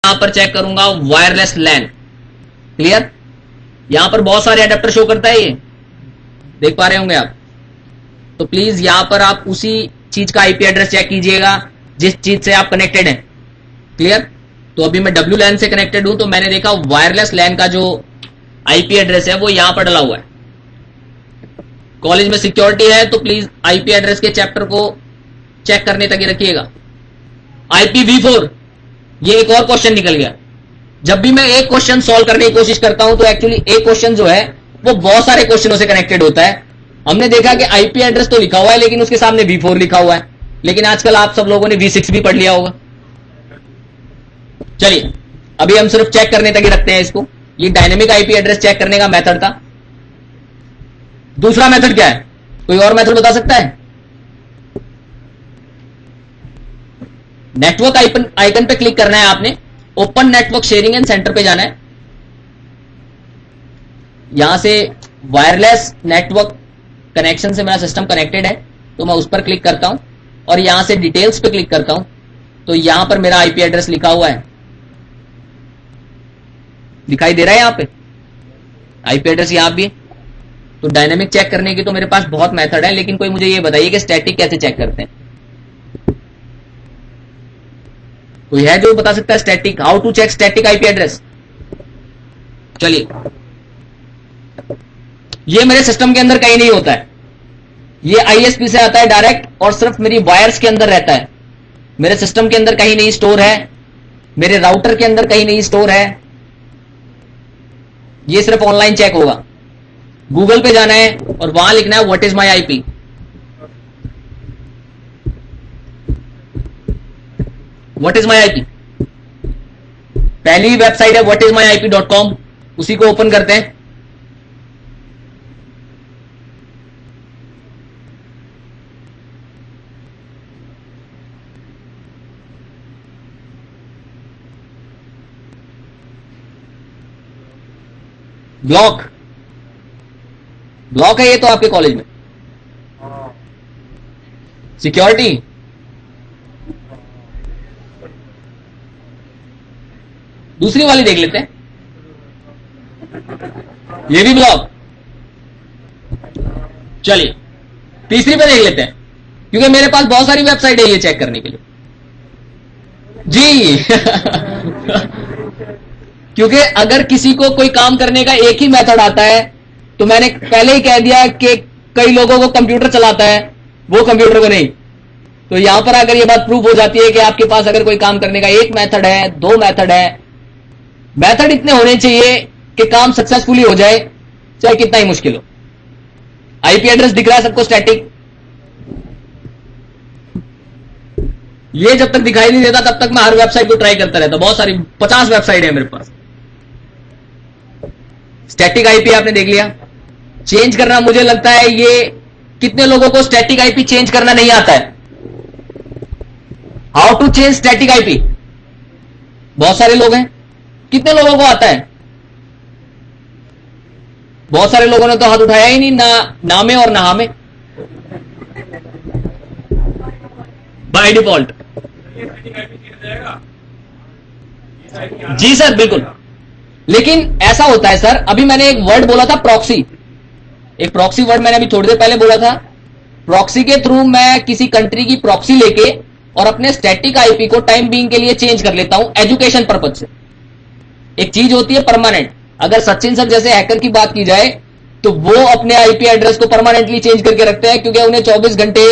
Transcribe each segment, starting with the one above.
यहां पर चेक करूंगा वायरलेस लैन। क्लियर? यहां पर बहुत सारे एडेप्टर शो करता है, ये देख पा रहे होंगे आप। तो प्लीज यहां पर आप उसी चीज का आईपी एड्रेस चेक कीजिएगा जिस चीज से आप कनेक्टेड हैं। क्लियर? तो अभी मैं डब्ल्यू लैन से कनेक्टेड हूं, तो मैंने देखा वायरलेस लैन का जो आईपी एड्रेस है वो यहां पर डला हुआ है। कॉलेज में सिक्योरिटी है तो प्लीज आईपी एड्रेस के चैप्टर को चेक करने तक ही रखिएगा। IPv4, ये एक और क्वेश्चन निकल गया। जब भी मैं एक क्वेश्चन सॉल्व करने की कोशिश करता हूं तो एक्चुअली एक क्वेश्चन जो है वो बहुत सारे क्वेश्चनों से कनेक्टेड होता है। हमने देखा कि आईपी एड्रेस तो लिखा हुआ है लेकिन उसके सामने V4 लिखा हुआ है, लेकिन आजकल आप सब लोगों ने V6 भी पढ़ लिया होगा। चलिए अभी हम सिर्फ चेक करने तक ही रखते हैं इसको। ये डायनेमिक आईपी एड्रेस चेक करने का मेथड था। दूसरा मेथड क्या है? कोई और मेथड बता सकता है? नेटवर्क आइकन पे क्लिक करना है आपने, open network sharing and centre पे जाना है। यहां से वायरलेस नेटवर्क कनेक्शन से मेरा सिस्टम कनेक्टेड है तो मैं उस पर क्लिक करता हूं और यहां से डिटेल्स पे क्लिक करता हूं तो यहां पर मेरा आईपी एड्रेस लिखा हुआ है, दिखाई दे रहा है यहां पे आईपी एड्रेस यहां भी है। तो डायनेमिक चेक करने की तो मेरे पास बहुत मेथड है, लेकिन कोई मुझे ये बताइए कि स्टैटिक कैसे चेक करते हैं? कोई है जो बता सकता है static, how to check static IP address? चलिए, ये मेरे सिस्टम के अंदर कहीं नहीं होता है, ये आईएसपी से आता है डायरेक्ट और सिर्फ मेरी वायर्स के अंदर रहता है। मेरे सिस्टम के अंदर कहीं नहीं स्टोर है, मेरे राउटर के अंदर कहीं नहीं स्टोर है। ये सिर्फ ऑनलाइन चेक होगा। गूगल पे जाना है और वहां लिखना है what is my IP. What is my IP, पहली वेबसाइट है whatismyip.com, उसी को ओपन करते हैं। ब्लॉक है ये तो आपके कॉलेज में। सिक्योरिटी, दूसरी वाली देख लेते हैं, ये भी ब्लॉक। चलिए तीसरी पे देख लेते हैं, क्योंकि मेरे पास बहुत सारी वेबसाइट है ये चेक करने के लिए जी क्योंकि अगर किसी को कोई काम करने का एक ही मेथड आता है तो मैंने पहले ही कह दिया कि कई लोगों को कंप्यूटर चलाता है, वो कंप्यूटर को नहीं। तो यहां पर अगर ये बात प्रूव हो जाती है कि आपके पास अगर कोई काम करने का एक मेथड है, दो मेथड है, मेथड इतने होने चाहिए कि काम सक्सेसफुली हो जाए चाहे कितना ही मुश्किल हो। आईपी एड्रेस दिख रहा है सबको स्टैटिक, ये जब तक दिखाई नहीं देता तब तक मैं हर वेबसाइट को ट्राई करता रहता। बहुत सारी 50 वेबसाइट है मेरे पास। स्टैटिक आईपी आपने देख लिया। चेंज करना, मुझे लगता है ये कितने लोगों को स्टैटिक आईपी चेंज करना नहीं आता है? How to change static IP, बहुत सारे लोग हैं। कितने लोगों को आता है? बहुत सारे लोगों ने तो हाथ उठाया ही नहीं, ना नामे और ना हमें, बाय डिफॉल्ट। जी सर बिल्कुल, लेकिन ऐसा होता है सर, अभी मैंने एक वर्ड बोला था प्रॉक्सी, एक प्रॉक्सी वर्ड मैंने अभी थोड़ी देर पहले बोला था। प्रॉक्सी के थ्रू मैं किसी कंट्री की प्रॉक्सी लेके और अपने स्टैटिक आईपी को टाइम बीइंग के लिए चेंज कर लेता हूं एजुकेशन पर्पज से। एक चीज होती है परमानेंट, अगर सचिन सर जैसे हैकर की बात की जाए तो वो अपने आईपी एड्रेस को परमानेंटली चेंज करके रखते हैं, क्योंकि उन्हें 24 घंटे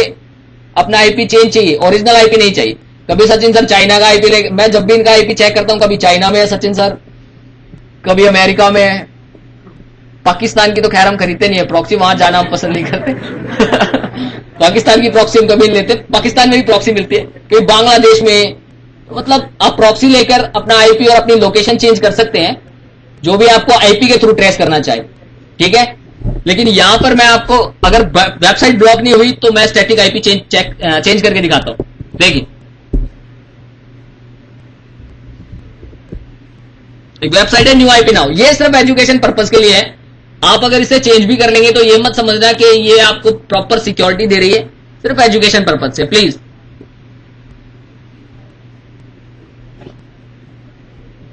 अपना आईपी चेंज चाहिए, ओरिजिनल आईपी नहीं चाहिए। कभी सचिन सर चाइना का आईपी ले, मैं जब भी इनका आईपी चेक करता हूं कभी चाइना में है सचिन सर, कभी अमेरिका में है। पाकिस्तान की तो खैर हम खरीदते नहीं है प्रॉक्सी, वहां जाना हम पसंद नहीं करते पाकिस्तान की प्रॉक्सी हम कभी नहीं लेते। पाकिस्तान में भी प्रॉक्सी मिलती है, कभी बांग्लादेश में। मतलब आप प्रॉक्सी लेकर अपना आईपी और अपनी लोकेशन चेंज कर सकते हैं, जो भी आपको आईपी के थ्रू ट्रेस करना चाहे, ठीक है। लेकिन यहां पर मैं आपको, अगर वेबसाइट ब्लॉक नहीं हुई तो मैं स्टैटिक आईपी चेंज करके दिखाता हूं। देखिए एक वेबसाइट है न्यू आईपी नाउ, ये सिर्फ एजुकेशन पर्पज के लिए है। आप अगर इसे चेंज भी कर लेंगे तो ये मत समझना कि ये आपको प्रॉपर सिक्योरिटी दे रही है, सिर्फ एजुकेशन पर्पज से। प्लीज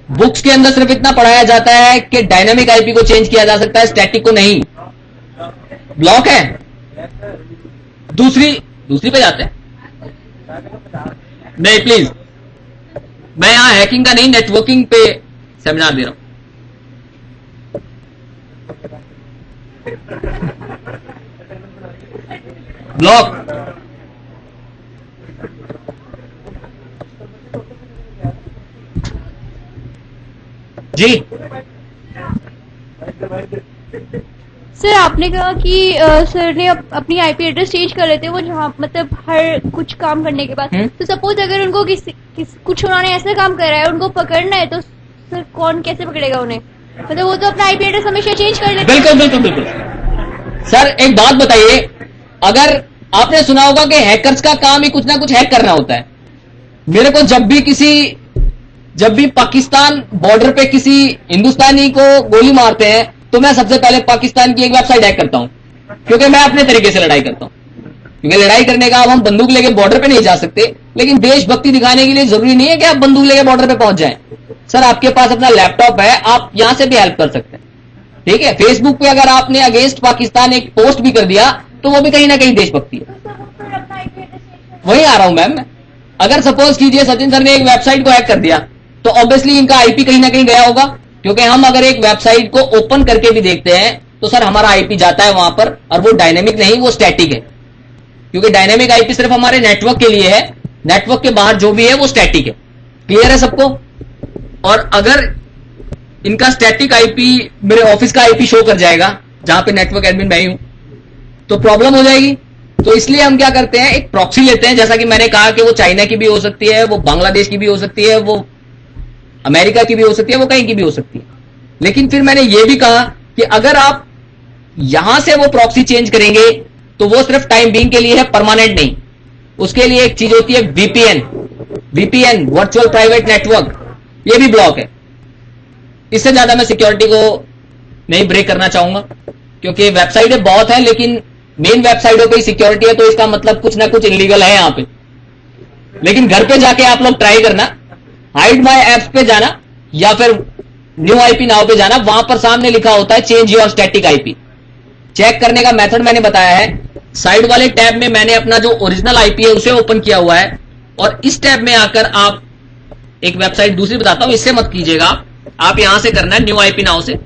बुक्स के अंदर सिर्फ इतना पढ़ाया जाता है कि डायनामिक आईपी को चेंज किया जा सकता है, स्टैटिक को नहीं। ब्लॉक है। दूसरी पे जाते हैं। नहीं प्लीज, मैं यहां हैकिंग का नहीं, नेटवर्किंग पे सेमिनार दे रहा हूं। ब्लॉक जी। सर आपने कहा कि सर ने अपनी आईपी एड्रेस चेंज कर लेते हैं वो जहाँ मतलब हर कुछ काम करने के बाद, तो सपोज अगर उनको कुछ उन्होंने ऐसा काम करा है उनको पकड़ना है तो सर कौन कैसे पकड़ेगा उन्हें? मतलब वो तो अपना आईपी एड्रेस हमेशा चेंज कर लेते हैं। बिल्कुल बिल्कुल बिल्कुल। सर एक बात बताइए, अगर आपने सुना होगा कि हैकर्स का काम ही कुछ ना कुछ हैक करना होता है। मेरे को जब भी पाकिस्तान बॉर्डर पे किसी हिंदुस्तानी को गोली मारते हैं तो मैं सबसे पहले पाकिस्तान की एक वेबसाइट हैक करता हूं, क्योंकि मैं अपने तरीके से लड़ाई करता हूं। क्योंकि लड़ाई करने का अब हम बंदूक लेके बॉर्डर पे नहीं जा सकते, लेकिन देशभक्ति दिखाने के लिए जरूरी नहीं है कि आप बंदूक लेके बॉर्डर पे पहुंच जाएं। सर आपके पास अपना लैपटॉप है, आप यहां से भी हेल्प कर सकते हैं। ठीक है, फेसबुक पे अगर आपने अगेंस्ट पाकिस्तान एक पोस्ट भी कर दिया तो वो भी कहीं ना कहीं देशभक्ति है। वही आ रहा हूं मैम। अगर सपोज कीजिए सचिन सर ने एक वेबसाइट को हैक कर दिया तो ऑब्वियसली इनका आईपी कहीं ना कहीं गया होगा, क्योंकि हम अगर एक वेबसाइट को ओपन करके भी देखते हैं तो सर हमारा आईपी जाता है वहां पर, और वो डायनेमिक नहीं, वो स्टैटिक है। क्योंकि डायनेमिक आईपी सिर्फ हमारे नेटवर्क के लिए है, नेटवर्क के बाहर जो भी है वो स्टैटिक है। क्लियर है सबको? और अगर इनका स्टैटिक आईपी मेरे ऑफिस का आईपी शो कर जाएगा जहां पे नेटवर्क एडमिन मैं ही हूं, तो प्रॉब्लम हो जाएगी। तो इसलिए हम क्या करते हैं, एक प्रॉक्सी लेते हैं। जैसा कि मैंने कहा कि वो चाइना की भी हो सकती है, वो बांग्लादेश की भी हो सकती है, वो अमेरिका की भी हो सकती है, वो कहीं की भी हो सकती है। लेकिन फिर मैंने ये भी कहा कि अगर आप यहां से वो प्रॉक्सी चेंज करेंगे तो वो सिर्फ टाइम बीइंग के लिए है, परमानेंट नहीं। उसके लिए एक चीज होती है वीपीएन, वर्चुअल प्राइवेट नेटवर्क, ये भी ब्लॉक है। इससे ज्यादा मैं सिक्योरिटी को नहीं ब्रेक करना चाहूंगा, क्योंकि वेबसाइटें बहुत हैं लेकिन मेन वेबसाइटों पे ही सिक्योरिटी है, तो इसका मतलब कुछ ना कुछ इलीगल है यहां पे। लेकिन घर पे जाके आप लोग ट्राई करना, हाइड माई एप्स पे जाना या फिर न्यू आईपी नाउ पे जाना, वहां पर सामने लिखा होता है change your static IP. Check करने का मेथड मैंने बताया है। साइड वाले टैब में मैंने अपना जो ओरिजिनल आईपी है उसे ओपन किया हुआ है, और इस टैब में आकर आप एक वेबसाइट दूसरी बताता हूं, इससे मत कीजिएगा आप यहां से करना है न्यू आईपी नाउ से।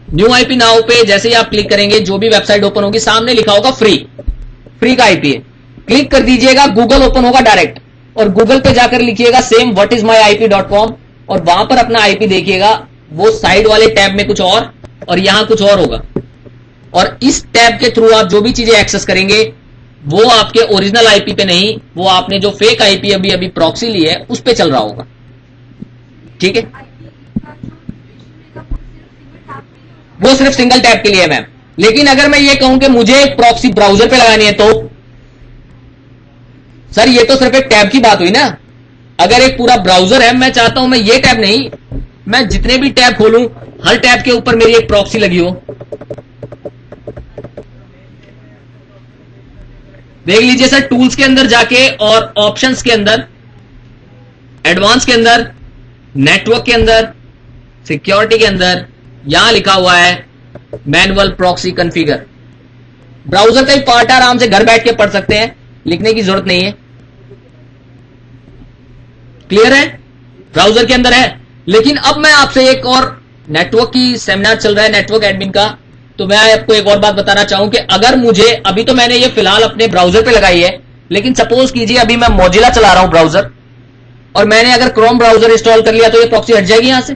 न्यू आईपी नाउ पे जैसे ही आप क्लिक करेंगे जो भी वेबसाइट ओपन होगी सामने लिखा होगा फ्री का आईपी है, क्लिक कर दीजिएगा, गूगल ओपन होगा डायरेक्ट, और गूगल पे जाकर लिखिएगा सेम whatismyip.com और वहां पर अपना आईपी देखिएगा। वो साइड वाले टैब में कुछ और यहां कुछ और होगा, और इस टैब के थ्रू आप जो भी चीजें एक्सेस करेंगे वो आपके ओरिजिनल आईपी पे नहीं, वो आपने जो फेक आईपी अभी प्रॉक्सी ली है उस पे चल रहा होगा। ठीक है, वो सिर्फ सिंगल टैब के लिए है मैम। लेकिन अगर मैं ये कहूं कि मुझे एक प्रॉक्सी ब्राउजर पे लगानी है तो सर ये तो सिर्फ एक टैब की बात हुई ना। अगर एक पूरा ब्राउजर है, मैं चाहता हूं मैं ये टैब नहीं, मैं जितने भी टैब खोलूं हर टैब के ऊपर मेरी एक प्रॉक्सी लगी हो। देख लीजिए सर, टूल्स के अंदर जाके और ऑप्शंस के अंदर, एडवांस के अंदर, नेटवर्क के अंदर, सिक्योरिटी के अंदर यहां लिखा हुआ है मैनुअल प्रॉक्सी कॉन्फ़िगर। ब्राउजर का ही पार्ट है, आराम से घर बैठ के पढ़ सकते हैं, लिखने की जरूरत नहीं है। क्लियर है? ब्राउजर के अंदर है। लेकिन अब मैं आपसे एक और, नेटवर्क की सेमिनार चल रहा है नेटवर्क एडमिन का, तो मैं आपको एक और बात बताना चाहूं कि अगर मुझे, अभी तो मैंने ये फिलहाल अपने ब्राउजर पे लगाई है, लेकिन सपोज कीजिए अभी मैं मोजिला चला रहा हूं ब्राउजर, और मैंने अगर क्रोम ब्राउजर इंस्टॉल कर लिया तो ये प्रॉक्सी हट जाएगी यहां से।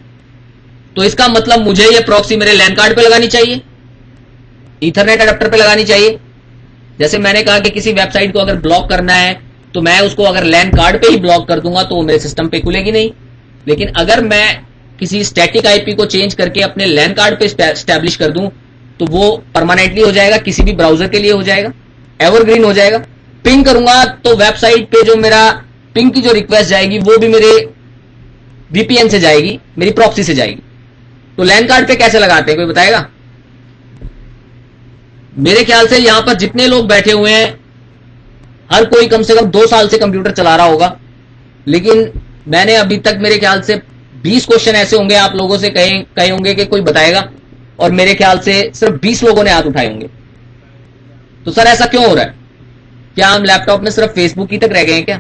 तो इसका मतलब मुझे ये प्रॉक्सी मेरे लैन कार्ड पे लगानी चाहिए, ईथरनेट अडेप्टर पे लगानी चाहिए। जैसे मैंने कहा कि किसी वेबसाइट को अगर ब्लॉक करना है तो मैं उसको अगर लैन कार्ड पे ही ब्लॉक कर दूंगा तो वो मेरे सिस्टम पे खुलेगी नहीं। लेकिन अगर मैं किसी स्टैटिक आईपी को चेंज करके अपने लैन कार्ड पे स्टैब्लिश कर दूं तो वो परमानेंटली हो जाएगा, किसी भी ब्राउजर के लिए हो जाएगा, एवरग्रीन हो जाएगा। पिंग करूंगा तो वेबसाइट पे जो मेरा पिंग की जो रिक्वेस्ट जाएगी वो भी मेरे वीपीएन से जाएगी, मेरी प्रॉक्सी से जाएगी। तो लैन कार्ड पे कैसे लगाते हैं, कोई बताएगा? मेरे ख्याल से यहां पर जितने लोग बैठे हुए हैं हर कोई कम से कम 2 साल से कंप्यूटर चला रहा होगा, लेकिन मैंने अभी तक मेरे ख्याल से 20 क्वेश्चन ऐसे होंगे आप लोगों से कहे होंगे कि कोई बताएगा, और मेरे ख्याल से सिर्फ 20 लोगों ने हाथ उठाए होंगे। तो सर ऐसा क्यों हो रहा है? क्या हम लैपटॉप में सिर्फ फेसबुक ही तक रह गए हैं क्या?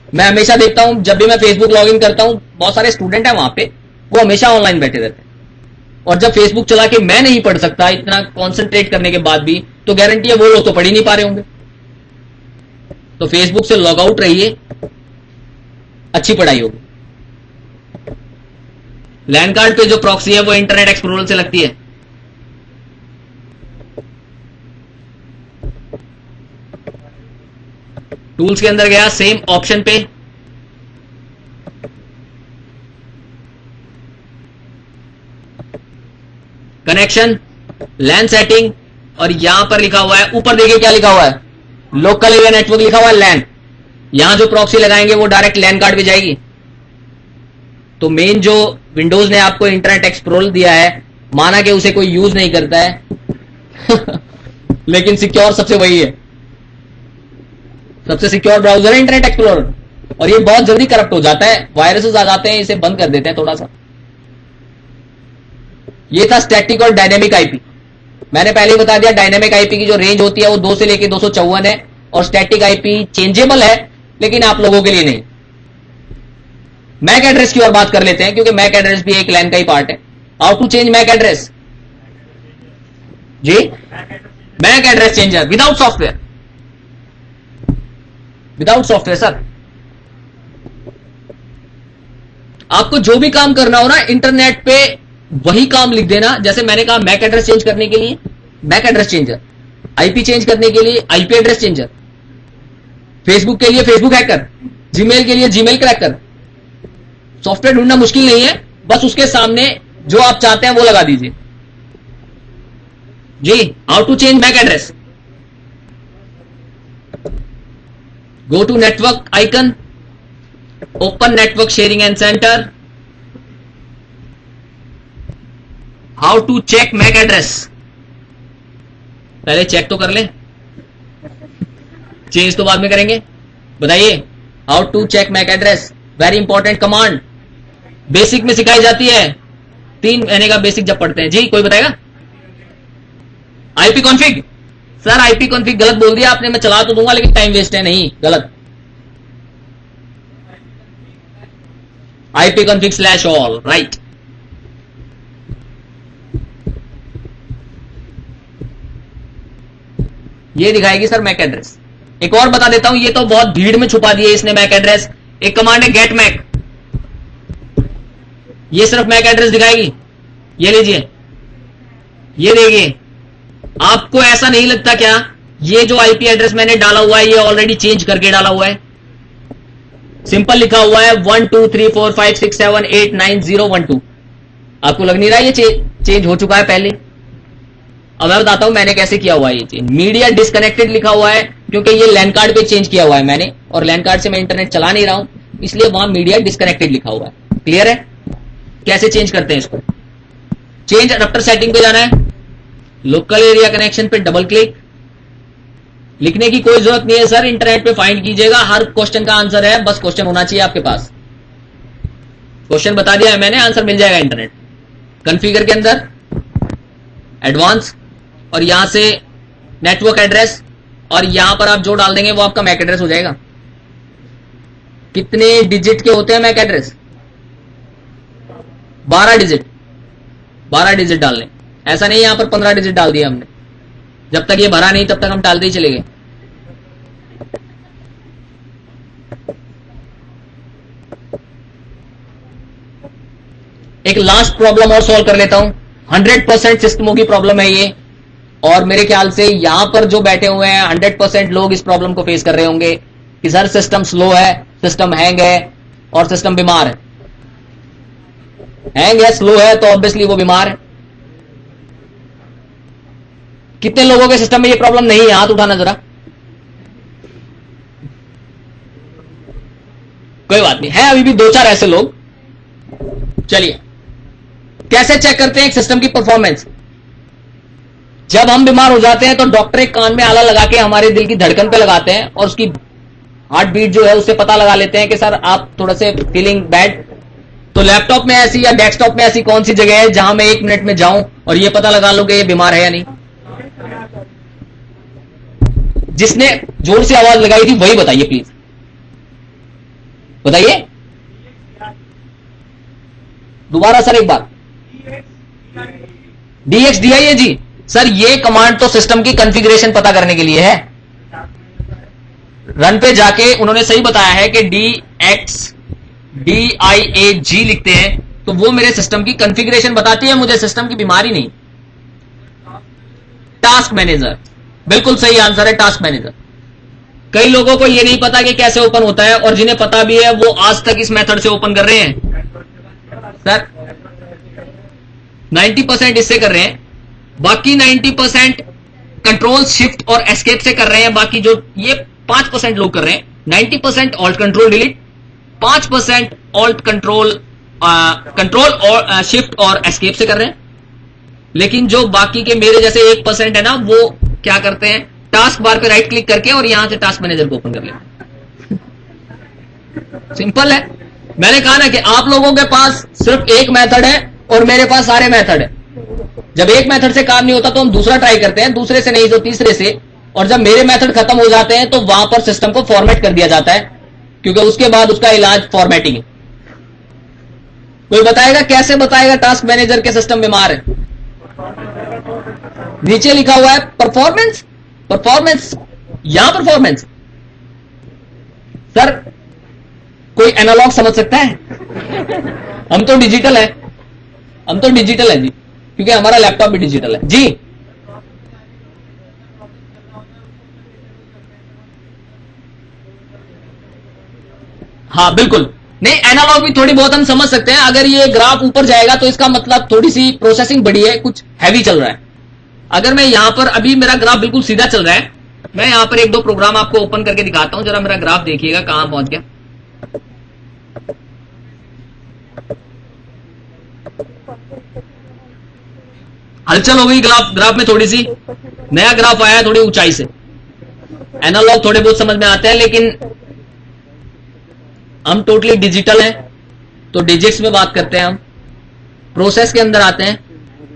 मैं हमेशा देखता हूं, जब भी मैं फेसबुक लॉग इन करता हूं, बहुत सारे स्टूडेंट हैं वहां पे, वो हमेशा ऑनलाइन बैठे रहते हैं, और जब फेसबुक चला के मैं नहीं पढ़ सकता इतना कॉन्सेंट्रेट करने के बाद भी, तो गारंटी है वो लोग तो पढ़ ही नहीं पा रहे होंगे। तो फेसबुक से लॉग आउट रहिए, अच्छी पढ़ाई होगी। लैन कार्ड पे जो प्रॉक्सी है वो इंटरनेट एक्सप्लोरर से लगती है। टूल्स के अंदर गया, सेम ऑप्शन पे कनेक्शन, लैन सेटिंग, और यहां पर लिखा हुआ है, ऊपर देखिए क्या लिखा हुआ है, लोकल एरिया नेटवर्क लिखा हुआ है लैन। यहां जो प्रॉक्सी लगाएंगे वो डायरेक्ट लैन कार्ड पे जाएगी। तो मेन जो विंडोज ने आपको इंटरनेट एक्सप्लोरर दिया है, माना कि उसे कोई यूज नहीं करता है लेकिन सिक्योर सबसे वही है, सबसे सिक्योर ब्राउजर है इंटरनेट एक्सप्लोरर, और ये बहुत जल्दी करप्ट हो जाता है, वायरसेस आ जाते हैं, इसे बंद कर देते हैं थोड़ा सा। ये था स्टैटिक और डायनेमिक आईपी। मैंने पहले ही बता दिया, डायनेमिक आईपी की जो रेंज होती है वो 2 से लेके 254 है, और स्टैटिक आईपी चेंजेबल है, लेकिन आप लोगों के लिए नहीं। मैक एड्रेस की और बात कर लेते हैं, क्योंकि मैक एड्रेस भी एक लैन का ही पार्ट है। How to change MAC address? जी, MAC address changer without software, without software sir. आपको जो भी काम करना हो ना इंटरनेट पे, वही काम लिख देना। जैसे मैंने कहा मैक एड्रेस चेंज करने के लिए MAC address changer, IP change करने के लिए आईपी एड्रेस चेंजर, फेसबुक के लिए फेसबुक हैकर, जीमेल के लिए जीमेल क्रैकर। सॉफ्टवेयर ढूंढना मुश्किल नहीं है, बस उसके सामने जो आप चाहते हैं वो लगा दीजिए। जी, how to change MAC address? Go to network icon, open network sharing and center. How to check MAC address? पहले चेक तो कर ले, चेंज तो बाद में करेंगे। बताइए, how to check MAC address, very important command, basic में सिखाई जाती है, 3 महीने का बेसिक जब पढ़ते हैं। जी, कोई बताएगा? IP config. Sir IP config गलत बोल दिया आपने, मैं चला तो दूंगा लेकिन टाइम वेस्ट है। नहीं, गलत। IP config slash all, right. ये दिखाएगी सर मैक एड्रेस। एक और बता देता हूं, ये तो बहुत भीड़ में छुपा दिया इसने मैक एड्रेस। एक कमांड है गेट मैक, ये सिर्फ मैक एड्रेस दिखाएगी। ये लीजिए, ये देखिए। आपको ऐसा नहीं लगता क्या ये जो आईपी एड्रेस मैंने डाला हुआ है ये ऑलरेडी चेंज करके डाला हुआ है? सिंपल लिखा हुआ है 1 2 3 4 5 6 7 8 9 0 1 2। आपको लग नहीं रहा ये चेंज हो चुका है पहले? अब मैं बताता हूं मैंने कैसे किया हुआ है ये चेंज। मीडिया डिस्कनेक्टेड लिखा हुआ है क्योंकि ये लैन कार्ड पे चेंज किया हुआ है मैंने, और लैन कार्ड से मैं इंटरनेट चला नहीं रहा हूं, इसलिए वहां मीडिया डिस्कनेक्टेड लिखा हुआ है। क्लियर है? कैसे चेंज करते हैं इसको? चेंज अडप्टर सेटिंग पे जाना है, लोकल एरिया कनेक्शन पे डबल क्लिक। लिखने की कोई जरूरत नहीं है सर, इंटरनेट पे फाइंड कीजिएगा, हर क्वेश्चन का आंसर है, बस क्वेश्चन होना चाहिए आपके पास। क्वेश्चन बता दिया है मैंने, आंसर मिल जाएगा इंटरनेट। कॉन्फ़िगर के अंदर एडवांस, और यहां से नेटवर्क एड्रेस, और यहां पर आप जो डाल देंगे वो आपका मैक एड्रेस हो जाएगा। कितने डिजिट के होते हैं मैक एड्रेस? 12 डिजिट। 12 डिजिट डालने, ऐसा नहीं यहां पर 15 डिजिट डाल दिया हमने। जब तक ये भरा नहीं तब तक हम डालते ही चले गए। एक लास्ट प्रॉब्लम और सॉल्व कर लेता हूं। 100% सिस्टमों की प्रॉब्लम है ये, और मेरे ख्याल से यहां पर जो बैठे हुए हैं 100% लोग इस प्रॉब्लम को फेस कर रहे होंगे कि सर सिस्टम स्लो है, सिस्टम हैंग है, और सिस्टम बीमार है। हैंग है, स्लो है, तो ऑब्वियसली वो बीमार है। कितने लोगों के सिस्टम में ये प्रॉब्लम नहीं है? हाथ उठाना जरा। कोई बात नहीं है, अभी भी 2-4 ऐसे लोग। चलिए, कैसे चेक करते हैं एक सिस्टम की परफॉर्मेंस? जब हम बीमार हो जाते हैं तो डॉक्टर एक कान में आला लगा के हमारे दिल की धड़कन पे लगाते हैं और उसकी हार्ट बीट जो है उससे पता लगा लेते हैं कि सर आप थोड़ा से फीलिंग बैड। तो लैपटॉप में ऐसी या डेस्कटॉप में ऐसी कौन सी जगह है जहां मैं 1 मिनट में जाऊं और ये पता लगा लो कि ये बीमार है या नहीं? जिसने जोर से आवाज लगाई थी वही बताइए प्लीज, बताइए दोबारा सर एक बार। DXDIA जी सर, ये कमांड तो सिस्टम की कॉन्फ़िगरेशन पता करने के लिए है। रन पे जाके उन्होंने सही बताया है कि DXDIAG लिखते हैं तो वो मेरे सिस्टम की कॉन्फ़िगरेशन बताती है, मुझे सिस्टम की बीमारी नहीं। टास्क मैनेजर बिल्कुल सही आंसर है, टास्क मैनेजर। कई लोगों को ये नहीं पता कि कैसे ओपन होता है, और जिन्हें पता भी है वो आज तक इस मेथड से ओपन कर रहे हैं। सर 90% इससे कर रहे हैं, बाकी 90% कंट्रोल शिफ्ट और एस्केप से कर रहे हैं। बाकी जो ये 5% लोग कर रहे हैं, 90% alt control delete, 5% alt control shift और एस्केप से कर रहे हैं। लेकिन जो बाकी के मेरे जैसे 1% है ना, वो क्या करते हैं, टास्क बार पे राइट क्लिक करके और यहां से टास्क मैनेजर को ओपन कर लेते हैं। सिंपल है। मैंने कहा ना कि आप लोगों के पास सिर्फ एक मेथड है और मेरे पास सारे मेथड है। जब एक मेथड से काम नहीं होता तो हम दूसरा ट्राई करते हैं, दूसरे से नहीं तो तीसरे से, और जब मेरे मेथड खत्म हो जाते हैं तो वहां पर सिस्टम को फॉर्मेट कर दिया जाता है, क्योंकि उसके बाद उसका इलाज फॉर्मेटिंग है। कोई बताएगा कैसे बताएगा टास्क मैनेजर के सिस्टम बीमार है? नीचे लिखा हुआ है परफॉर्मेंस, परफॉर्मेंस, यहां परफॉर्मेंस। सर कोई एनालॉग समझ सकता है? हम तो डिजिटल है, हम तो डिजिटल है जी, क्योंकि हमारा लैपटॉप भी डिजिटल है जी। हाँ बिल्कुल, नहीं एनालॉग भी थोड़ी बहुत हम समझ सकते हैं। अगर ये ग्राफ ऊपर जाएगा तो इसका मतलब थोड़ी सी प्रोसेसिंग बढ़ी है, कुछ हैवी चल रहा है। अगर मैं यहां पर, अभी मेरा ग्राफ बिल्कुल सीधा चल रहा है, मैं यहां पर 1-2 प्रोग्राम आपको ओपन करके दिखाता हूं, जरा मेरा ग्राफ देखिएगा कहां पहुंच गया। हलचल हो गई ग्राफ में थोड़ी सी, नया ग्राफ आया है थोड़ी ऊंचाई से। एनालॉग थोड़े बहुत समझ में आते हैं, लेकिन हम टोटली डिजिटल हैं तो डिजिट्स में बात करते हैं। हम प्रोसेस के अंदर आते हैं,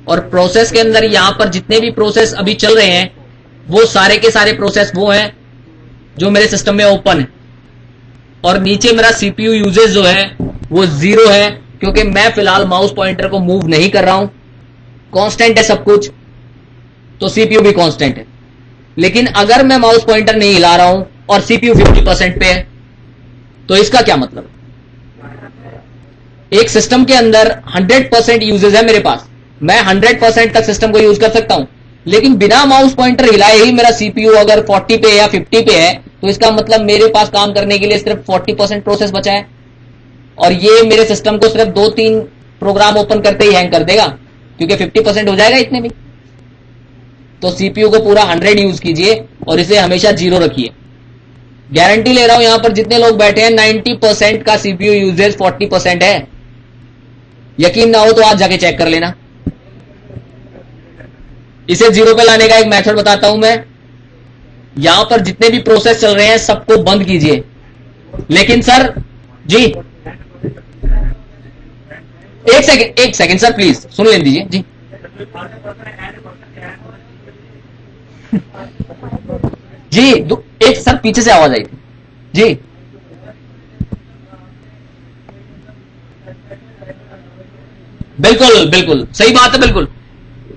और प्रोसेस के अंदर यहां पर जितने भी प्रोसेस अभी चल रहे हैं वो सारे के सारे प्रोसेस वो हैं जो मेरे सिस्टम में ओपन है। और नीचे मेरा सीपीयू यूजेज जो है वो 0 है, क्योंकि मैं फिलहाल माउस पॉइंटर को मूव नहीं कर रहा हूं। कांस्टेंट है सब कुछ, तो सीपीयू भी कांस्टेंट है। लेकिन अगर मैं माउस पॉइंटर नहीं हिला रहा हूं और सीपीयू 50% पे है, तो इसका क्या मतलब? एक सिस्टम के अंदर 100% यूजेज है मेरे पास, मैं 100% तक सिस्टम को यूज कर सकता हूं, लेकिन बिना माउस पॉइंटर हिलाए ही मेरा सीपीयू अगर 40 पे या 50 पे है, तो इसका मतलब मेरे पास काम करने के लिए सिर्फ 40% प्रोसेस बचा है, और ये मेरे सिस्टम को सिर्फ 2-3 प्रोग्राम ओपन करते ही हैंग कर देगा, क्योंकि 50% हो जाएगा इतने में। तो सीपीयू को पूरा 100 यूज कीजिए और इसे हमेशा 0 रखिए। गारंटी ले रहा हूं, यहां पर जितने लोग बैठे हैं 90% का सीपीयू यूजेज 40% है। यकीन ना हो तो आज जाके चेक कर लेना। इसे 0 पे लाने का एक मेथड बताता हूं मैं। यहां पर जितने भी प्रोसेस चल रहे हैं सबको बंद कीजिए। लेकिन सर जी एक सेकंड सर प्लीज सुन लेने दीजिए जी। जी एक सर पीछे से आवाज आई थी जी। बिल्कुल बिल्कुल सही बात है, बिल्कुल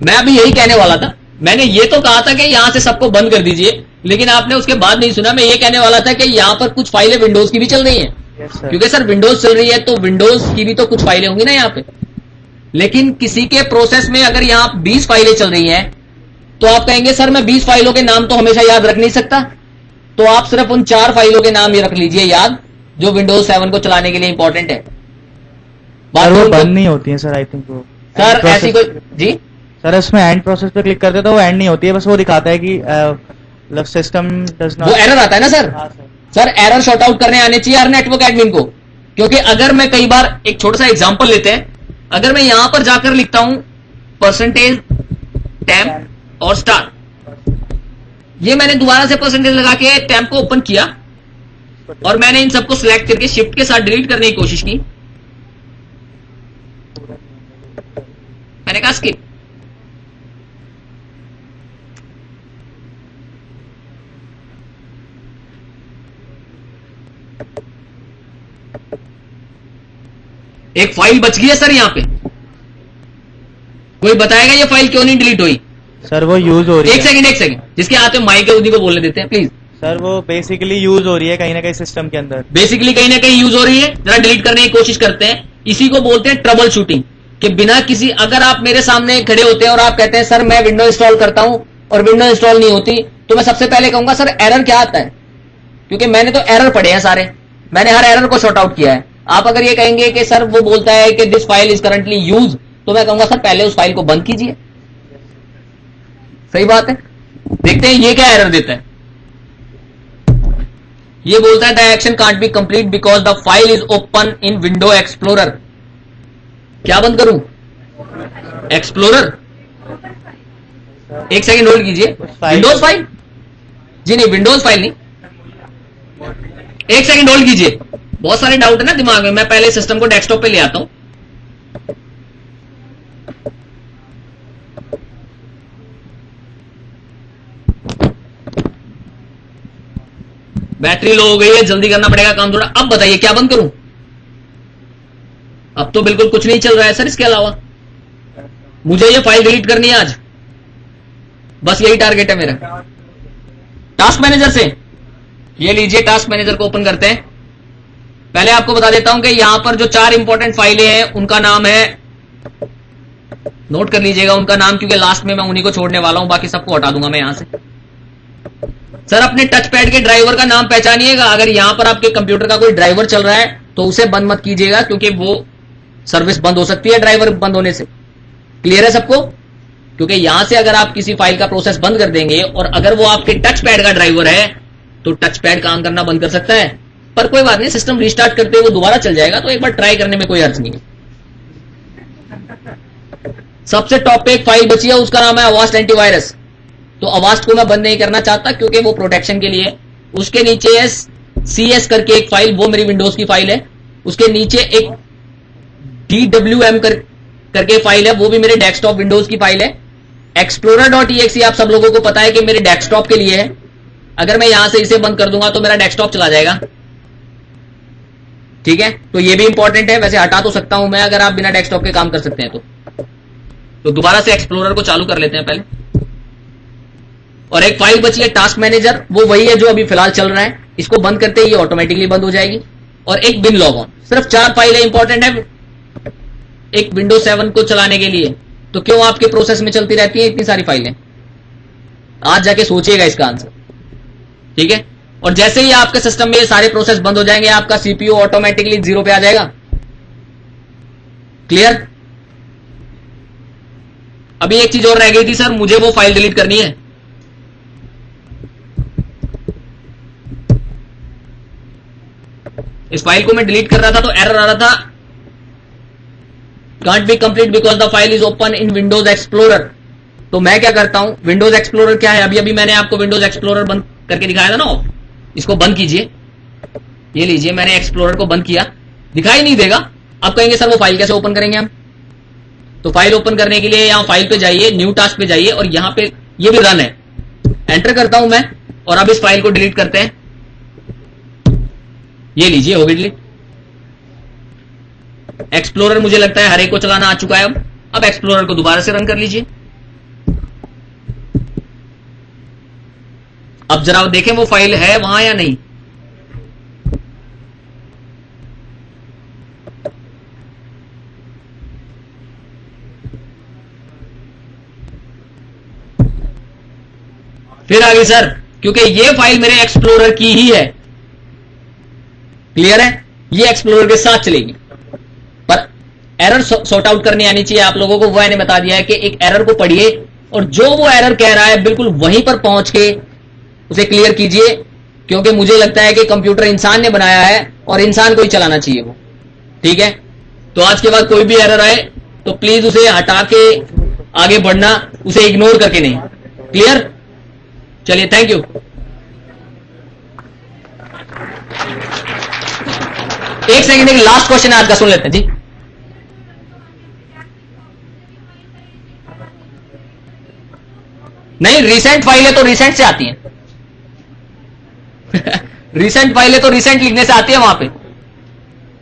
मैं अभी यही कहने वाला था। मैंने ये तो कहा था कि यहां से सबको बंद कर दीजिए, लेकिन आपने उसके बाद नहीं सुना। मैं ये कहने वाला था कि यहां पर कुछ फाइलें विंडोज की भी चल रही हैं, क्योंकि सर विंडोज चल रही है तो विंडोज की भी तो कुछ फाइलें होंगी ना यहां पे। लेकिन किसी के प्रोसेस में अगर यहां 20 फाइलें चल रही हैं तो आप कहेंगे सर मैं 20 फाइलों के नाम तो हमेशा याद रख नहीं सकता, तो आप सिर्फ उन 4 फाइलों के नाम ये रख लीजिए याद, जो विंडोज 7 को चलाने के लिए इंपॉर्टेंट है। बात वो बंद नहीं होती है सर, आई थिंक वो सर ऐसी कोई जी सर उसमें एंड प्रोसेस पे क्लिक करते तो वो एंड नहीं होती है, बस वो दिखाता है कि सिस्टम डज नॉट, वो एरर आता है ना sir. Sir error short out करने आने चाहिए हर नेटवर्क एडमिन को, क्योंकि अगर मैं कई बार एक छोटा सा एग्जांपल लेते हैं, अगर मैं यहां पर जाकर लिखता हूं परसेंटेज टेम्प और स्टार, ये मैंने दोबारा से परसेंटेज लगा के टेम्प को ओपन किया और मैंने इन सबको सिलेक्ट करके शिफ्ट के साथ डिलीट करने की कोशिश की, मैंने कहा स्किप। एक फाइल बच गई है सर यहां पे, कोई बताएगा ये फाइल क्यों नहीं डिलीट हुई? सर वो यूज हो रही है। एक सेकंड, जिसके हाथ में माइक है उन्हीं को बोलने देते हैं प्लीज। सर वो बेसिकली यूज हो रही है कहीं ना कहीं सिस्टम के अंदर, बेसिकली कहीं ना कहीं यूज हो रही है, जरा डिलीट करने की कोशिश करते हैं। इसी को बोलते हैं ट्रबल शूटिंग, कि बिना किसी, अगर आप मेरे सामने खड़े होते हैं और आप कहते हैं सर मैं विंडो इंस्टॉल करता हूं और विंडो इंस्टॉल नहीं होती, तो मैं सबसे पहले कहूंगा सर एरर क्या आता है, क्योंकि मैंने तो एरर पढ़े हैं सारे, मैंने हर एरर को सॉर्ट आउट किया है। आप अगर ये कहेंगे कि सर वो बोलता है कि this file is currently use, तो मैं कहूंगा सर पहले उस फाइल को बंद कीजिए। सही बात है। देखते हैं ये क्या एरर देता है। ये बोलता है the action can't be complete because the file is open in window explorer. क्या बंद करूं? एक्सप्लोरर। एक सेकंड होल्ड कीजिए। Windows file? जी नहीं, विंडोज फाइल नहीं। एक सेकंड होल्ड कीजिए, बहुत सारे डाउट है ना दिमाग में, मैं पहले सिस्टम को डेस्कटॉप पे ले आता हूं। बैटरी लो हो गई है, जल्दी करना पड़ेगा काम थोड़ा। अब बताइए क्या बंद करूं? अब तो बिल्कुल कुछ नहीं चल रहा है सर। इसके अलावा मुझे ये फाइल डिलीट करनी है आज, बस यही टारगेट है मेरा। टास्क मैनेजर से ये लीजिए, टास्क मैनेजर को ओपन करते हैं। पहले आपको बता देता हूं कि यहां पर जो 4 इंपॉर्टेंट फाइलें हैं उनका नाम है, नोट कर लीजिएगा उनका नाम, क्योंकि लास्ट में मैं उन्हीं को छोड़ने वाला हूं, बाकी सबको हटा दूंगा मैं यहां से। सर अपने टच पैड के ड्राइवर का नाम पहचानिएगा। अगर यहां पर आपके कंप्यूटर का कोई ड्राइवर चल रहा है तो उसे बंद मत कीजिएगा, क्योंकि वो सर्विस बंद हो सकती है ड्राइवर बंद होने से। क्लियर है सबको? क्योंकि यहां से अगर आप किसी फाइल का प्रोसेस बंद कर देंगे और अगर वो आपके टच पैड का ड्राइवर है तो टच पैड काम करना बंद कर सकता है। पर कोई बात नहीं, सिस्टम रिस्टार्ट करते हुए वो दोबारा चल जाएगा, तो एक बार ट्राई करने में कोई अर्थ नहीं है। सबसे टॉप पे एक फाइल बची है, उसका नाम है अवास्ट एंटीवायरस। तो अवास्ट को मैं बंद नहीं करना चाहता क्योंकि वो प्रोटेक्शन के लिए। उसके नीचे है CS करके एक फाइल, वो मेरी विंडोज की फाइल है। उसके नीचे एक DWM करके फाइल है, वो भी मेरे डेस्कटॉप विंडोज की फाइल है। explorer.exe आप सब लोगों को पता है कि मेरे डेस्कटॉप के लिए है। अगर मैं यहां से इसे बंद कर दूंगा तो मेरा डेस्कटॉप चला जाएगा। ठीक है, तो ये भी इंपॉर्टेंट है। वैसे हटा तो सकता हूं मैं, अगर आप बिना डेस्कटॉप के काम कर सकते हैं तो दोबारा से एक्सप्लोरर को चालू कर लेते हैं पहले। और एक फाइल बची है टास्क मैनेजर, वो वही है जो अभी फिलहाल चल रहा है। इसको बंद करते ही ऑटोमेटिकली बंद हो जाएगी। और एक बिन लॉग ऑन। सिर्फ 4 फाइलें इंपॉर्टेंट है एक विंडोज 7 को चलाने के लिए। तो क्यों आपके प्रोसेस में चलती रहती है इतनी सारी फाइलें? आज जाके सोचिएगा इसका आंसर। ठीक है, और जैसे ही आपके सिस्टम में ये सारे प्रोसेस बंद हो जाएंगे, आपका CPU ऑटोमेटिकली 0 पे आ जाएगा। क्लियर? अभी एक चीज और रह गई थी सर, मुझे वो फाइल डिलीट करनी है। इस फाइल को मैं डिलीट कर रहा था तो एरर आ रहा था, can't be complete because the file is open in Windows explorer. तो मैं क्या करता हूं, विंडोज एक्सप्लोरर क्या है? अभी मैंने आपको विंडोज एक्सप्लोरर बंद करके दिखाया था ना। इसको बंद कीजिए, ये लीजिए, मैंने एक्सप्लोरर को बंद किया, दिखाई नहीं देगा। अब कहेंगे सर वो फाइल कैसे ओपन करेंगे हम? तो फाइल ओपन करने के लिए यहां फाइल पे जाइए, न्यू टास्क पे जाइए, और यहां पे ये भी रन है, एंटर करता हूं मैं। और अब इस फाइल को डिलीट करते हैं। ये लीजिए, हो गई डिलीट। एक्सप्लोरर मुझे लगता है हर एक को चलाना आ चुका है। अब एक्सप्लोरर को दोबारा से रन कर लीजिए। अब जरा देखें वो फाइल है वहां या नहीं। फिर आ गई सर, क्योंकि ये फाइल मेरे एक्सप्लोरर की ही है। क्लियर है? ये एक्सप्लोरर के साथ चलेगी। पर एरर सॉर्ट आउट करने आनी चाहिए आप लोगों को। वो मैंने बता दिया है कि एक एरर को पढ़िए और जो वो एरर कह रहा है बिल्कुल वहीं पर पहुंच के उसे क्लियर कीजिए, क्योंकि मुझे लगता है कि कंप्यूटर इंसान ने बनाया है और इंसान को ही चलाना चाहिए वो। ठीक है, तो आज के बाद कोई भी एरर आए तो प्लीज उसे हटा के आगे बढ़ना, उसे इग्नोर करके नहीं। क्लियर? चलिए, थैंक यू। एक सेकंड, एक लास्ट क्वेश्चन आज का सुन लेते हैं जी। नहीं, रिसेंट फाइलें तो रिसेंट से आती हैं। रिसेंट फाइलें तो रिसेंट लिखने से आती है वहां पे।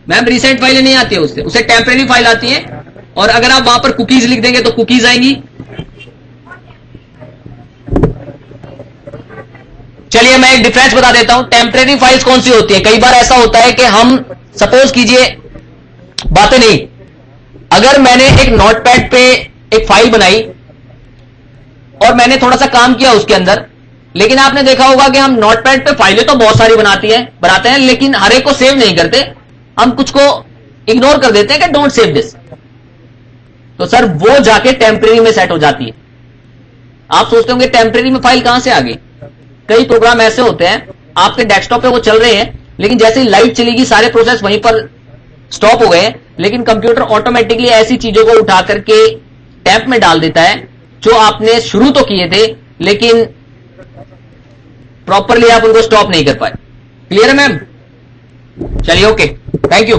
मैम रिसेंट फाइलें नहीं आती है उससे, उसे टेम्परेरी फाइल आती है। और अगर आप वहां पर कुकीज लिख देंगे तो कुकीज आएंगी। चलिए मैं एक डिफरेंस बता देता हूं। टेम्परेरी फाइल्स कौन सी होती है? कई बार ऐसा होता है कि हम सपोज कीजिए, बातें नहीं, अगर मैंने एक नोटपैड पे एक फाइल बनाई और मैंने थोड़ा सा काम किया उसके अंदर, लेकिन आपने देखा होगा कि हम नोटपैड पे फाइलें तो बहुत सारी बनाते हैं, लेकिन हर एक को सेव नहीं करते, हम कुछ को इग्नोर कर देते हैं कि डोंट सेव दिस। तो सर वो जाके टेम्परेरी में सेट हो जाती है। आप सोचते होंगे टेम्परेरी में फाइल कहां से आ गई? कई प्रोग्राम ऐसे होते हैं आपके डेस्कटॉप पे वो चल रहे हैं, लेकिन जैसे ही लाइट चलेगी सारे प्रोसेस वहीं पर स्टॉप हो गए हैं, लेकिन कंप्यूटर ऑटोमेटिकली ऐसी चीजों को उठा करके टैप में डाल देता है जो आपने शुरू तो किए थे, लेकिन प्रॉपरली आप उनको स्टॉप नहीं कर पाए। क्लियर है मैम? चलिए ओके, थैंक यू।